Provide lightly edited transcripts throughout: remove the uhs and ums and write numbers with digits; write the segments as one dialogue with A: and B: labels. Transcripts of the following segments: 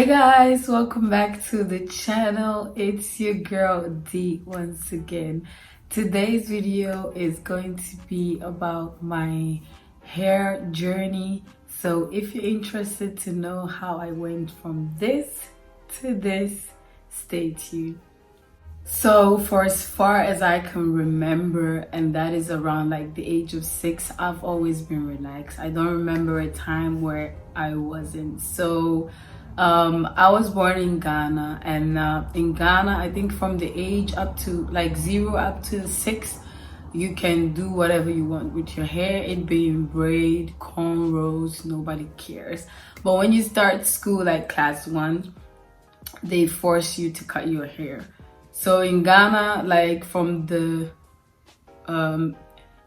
A: Hi guys, welcome back to the channel. It's your girl D once again. Today's video is going to be about my hair journey. So if you're interested to know how I went from this to this, stay tuned. So for as far as I can remember, and that is around like the age of 6, I've always been relaxed. I don't remember a time where I wasn't. So I was born in Ghana, and in Ghana, I think from the age up to like 0 up to 6, you can do whatever you want with your hair, it being braid, cornrows, nobody cares. But when you start school, like class 1, they force you to cut your hair. So in Ghana, like from the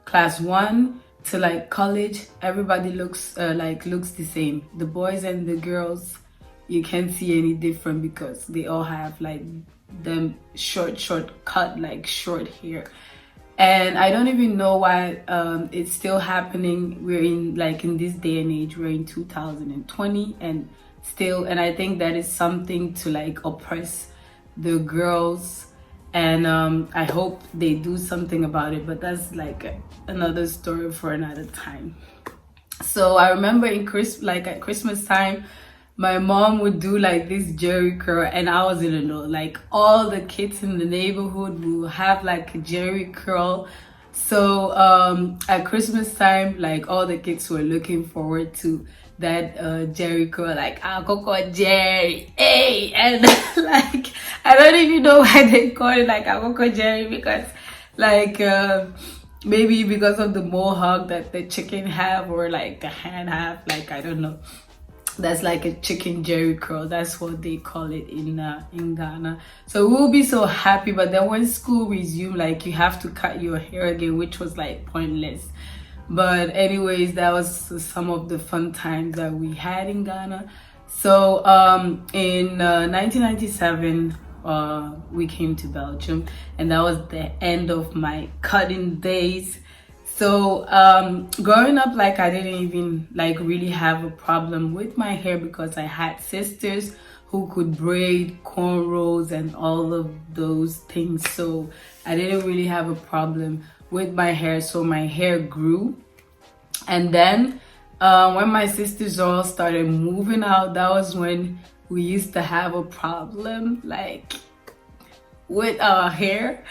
A: class 1 to like college, everybody looks the same. The boys and the girls, you can't see any different because they all have like them short cut, like short hair. And I don't even know why it's still happening. We're in this day and age, we're in 2020, and I think that is something to like oppress the girls, and I hope they do something about it, but that's like another story for another time. So I remember in at Christmas time, my mom would do like this jerry curl, and I was in the know. Like all the kids in the neighborhood will have like a jerry curl. So at Christmas time, like all the kids were looking forward to that jerry curl, like Coco Jerry, hey, and like I don't even know why they call it like Coco Jerry, because like maybe because of the mohawk that the chicken have, or like the hen have, like I don't know. That's like a chicken jerry curl. That's what they call it in Ghana. So we'll be so happy. But then when school resumed, like you have to cut your hair again, which was like pointless. But anyways, that was some of the fun times that we had in Ghana. So in 1997, we came to Belgium, and that was the end of my cutting days. So growing up, like I didn't even like really have a problem with my hair because I had sisters who could braid, cornrows, and all of those things. So I didn't really have a problem with my hair. So my hair grew. And then when my sisters all started moving out, that was when we used to have a problem like with our hair.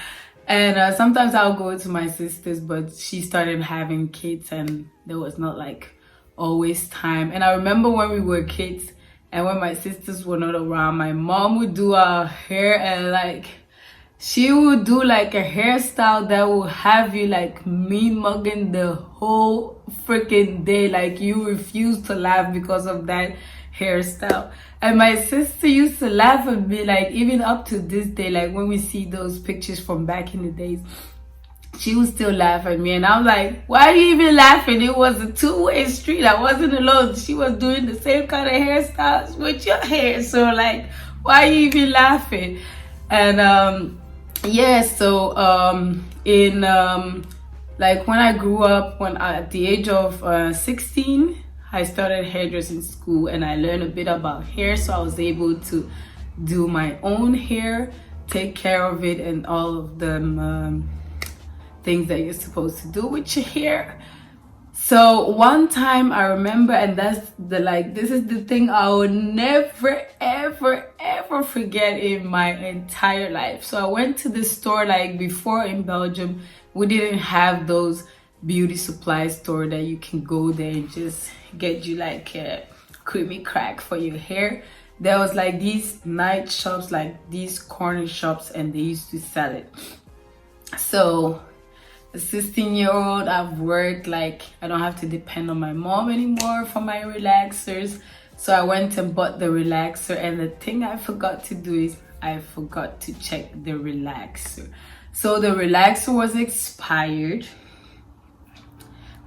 A: And sometimes I'll go to my sister's, but she started having kids and there was not like always time. And I remember when we were kids and when my sisters were not around, my mom would do our hair, and like she would do like a hairstyle that will have you like mean mugging the whole freaking day. Like you refuse to laugh because of that hairstyle. And my sister used to laugh at me, like even up to this day, like when we see those pictures from back in the days, she would still laugh at me. And I'm like, why are you even laughing? It was a two-way street. I wasn't alone. She was doing the same kind of hairstyles with your hair. So like, why are you even laughing? And yeah, so in like when I grew up, at the age of 16, I started hairdressing school, and I learned a bit about hair, so I was able to do my own hair, take care of it, and all of them things that you're supposed to do with your hair. So one time I remember, and this is the thing I will never ever forget in my entire life. So I went to the store, like before in Belgium, we didn't have those beauty supply store that you can go there and just get you like a creamy crack for your hair. There was like these night shops, like these corner shops, and they used to sell it. So a 16-year-old, I've worked, like I don't have to depend on my mom anymore for my relaxers. So I went and bought the relaxer, and the thing I forgot to do is I forgot to check the relaxer. So the relaxer was expired,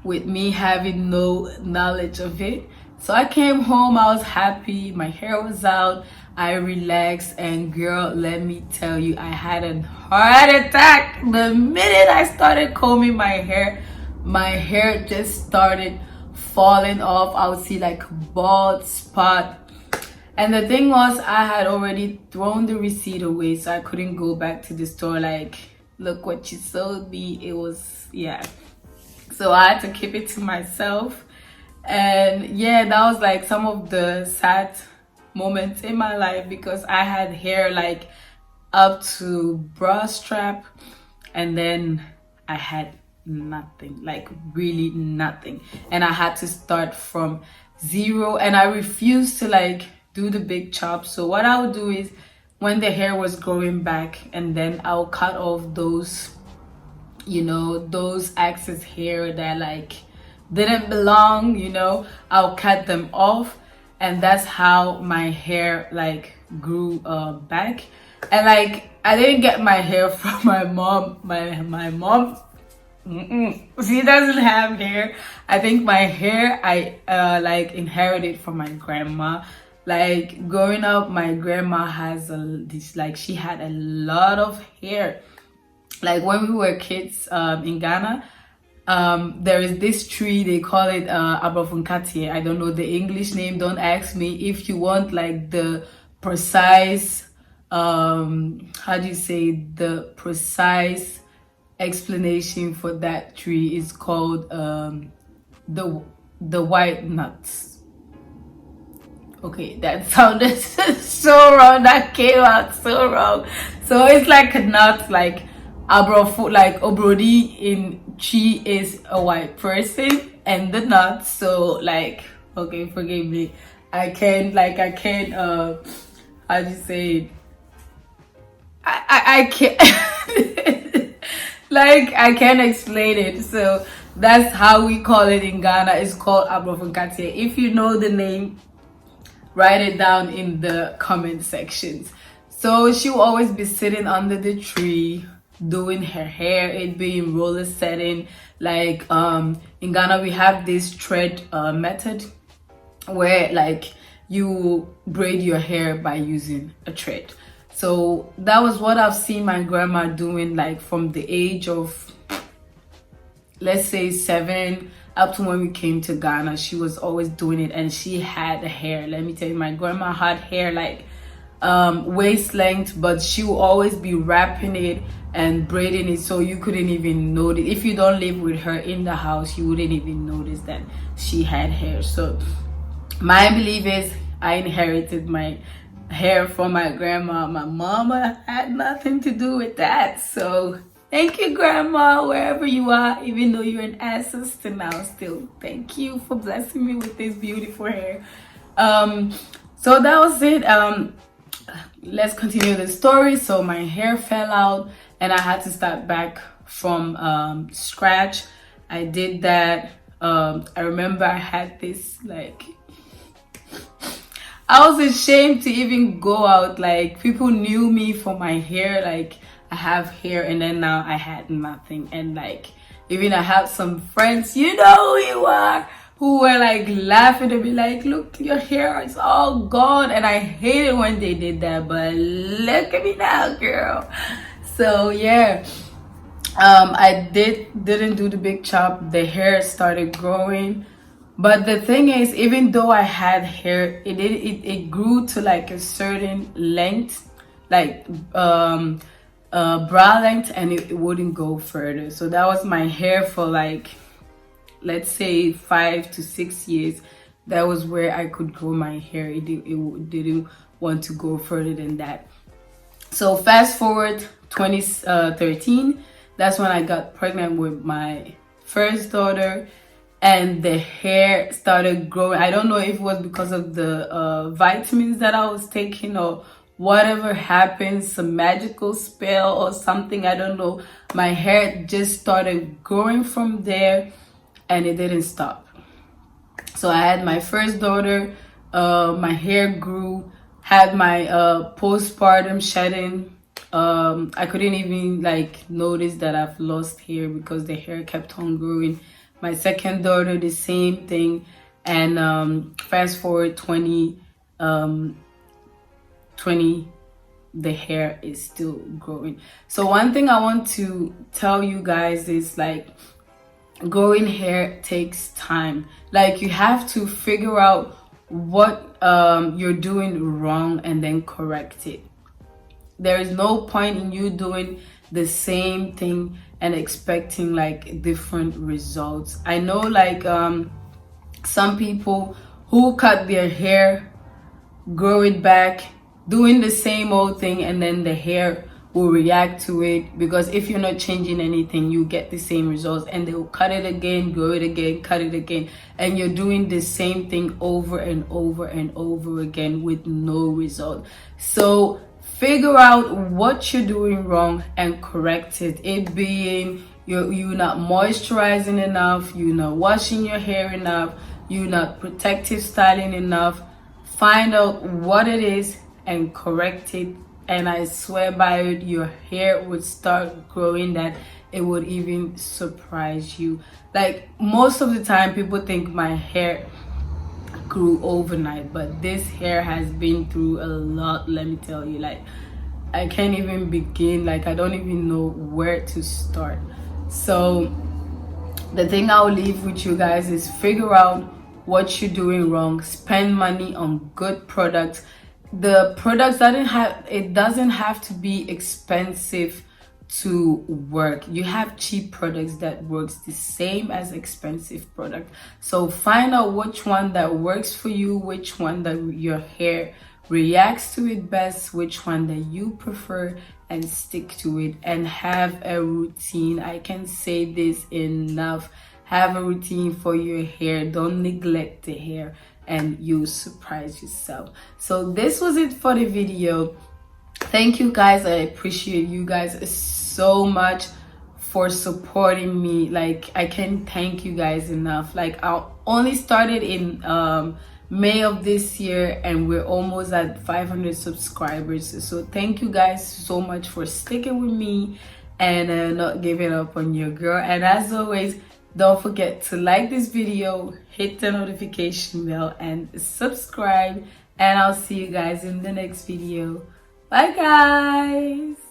A: with me having no knowledge of it. So I came home, I was happy, my hair was out, I relaxed, and girl, let me tell you, I had a heart attack. The minute I started combing my hair just started falling off. I would see like a bald spot, And the thing was, I had already thrown the receipt away, so I couldn't go back to the store like, look what you sold me. It was, yeah. So I had to keep it to myself. And yeah, that was like some of the sad moments in my life, because I had hair like up to bra strap, and then I had nothing, like really nothing, and I had to start from zero. And I refused to like do the big chop. So what I would do is, when the hair was growing back, and then I'll cut off those, you know, those excess hair that like didn't belong, you know, I'll cut them off. And that's how my hair like grew back. And like, I didn't get my hair from my mom. My mom, she doesn't have hair. I think my hair I like inherited from my grandma. Like growing up, my grandma has this, like, she had a lot of hair. Like when we were kids in Ghana, there is this tree, they call it abrafunkatie. I don't know the English name, don't ask me. If you want like the precise how do you say, the precise explanation for that tree is called the white nuts. Okay, that sounded so wrong. That came out so wrong. So it's like a nut, like abrofu, like obrodi in chi is a white person, and the nut. So like, okay, forgive me. I can't how do you say it? I can't like I can't explain it. So that's how we call it in Ghana. It's called abrofunkatie. If you know the name, write it down in the comment sections. So she will always be sitting under the tree doing her hair, it being roller setting. Like in Ghana we have this thread method, where like you braid your hair by using a thread. So that was what I've seen my grandma doing, like from the age of, let's say 7 up to when we came to Ghana. She was always doing it, and she had hair. Let me tell you, my grandma had hair like waist length, but she will always be wrapping it and braiding it, so you couldn't even notice. If you don't live with her in the house, you wouldn't even notice that she had hair. So my belief is, I inherited my hair from my grandma. My mama had nothing to do with that. So thank you, grandma, wherever you are, even though you're an ancestor now, still thank you for blessing me with this beautiful hair. So that was it. Let's continue the story. So my hair fell out, and I had to start back from scratch. I did that. I remember I had this, like, I was ashamed to even go out. Like, people knew me for my hair. Like, I have hair, and then now I had nothing. And like, even I have some friends, you know who you are, who were like laughing to be like, look, your hair is all gone. And I hated when they did that, but look at me now, girl. So yeah, I didn't do the big chop. The hair started growing. But the thing is, even though I had hair, it grew to like a certain length, like bra length, and it wouldn't go further. So that was my hair for like, let's say 5 to 6 years. That was where I could grow my hair. It didn't want to go further than that. So fast forward 2013, that's when I got pregnant with my first daughter. And the hair started growing. I don't know if it was because of the vitamins that I was taking, or whatever happened, some magical spell or something, I don't know. My hair just started growing from there, and it didn't stop. So I had my first daughter, my hair grew, had my postpartum shedding. I couldn't even like notice that I've lost hair because the hair kept on growing. My second daughter, the same thing. And fast forward 2020, the hair is still growing. So one thing I want to tell you guys is, like, growing hair takes time. Like, you have to figure out what you're doing wrong and then correct it. There is no point in you doing the same thing and expecting like different results. I know like some people who cut their hair, grow it back, doing the same old thing, and then the hair will react to it, because if you're not changing anything, you get the same results, and they will cut it again, grow it again, cut it again, and you're doing the same thing over and over and over again with no result. So figure out what you're doing wrong and correct it. It being you're not moisturizing enough, you're not washing your hair enough, you're not protective styling enough. Find out what it is and correct it, and I swear by it, your hair would start growing that it would even surprise you. Like most of the time people think my hair grew overnight, but this hair has been through a lot, let me tell you. Like I can't even begin, like I don't even know where to start. So the thing I'll leave with you guys is figure out what you're doing wrong, spend money on good products. The products doesn't have to be expensive to work. You have cheap products that works the same as expensive product. So find out which one that works for you, which one that your hair reacts to it best, which one that you prefer, and stick to it and have a routine. I can say this enough. Have a routine for your hair. Don't neglect the hair and you'll surprise yourself. So this was it for the video. Thank you guys. I appreciate you guys so much for supporting me. Like I can't thank you guys enough. Like I only started in May of this year and we're almost at 500 subscribers. So thank you guys so much for sticking with me and not giving up on your girl. And as always, don't forget to like this video, hit the notification bell, and subscribe. And I'll see you guys in the next video. Bye guys.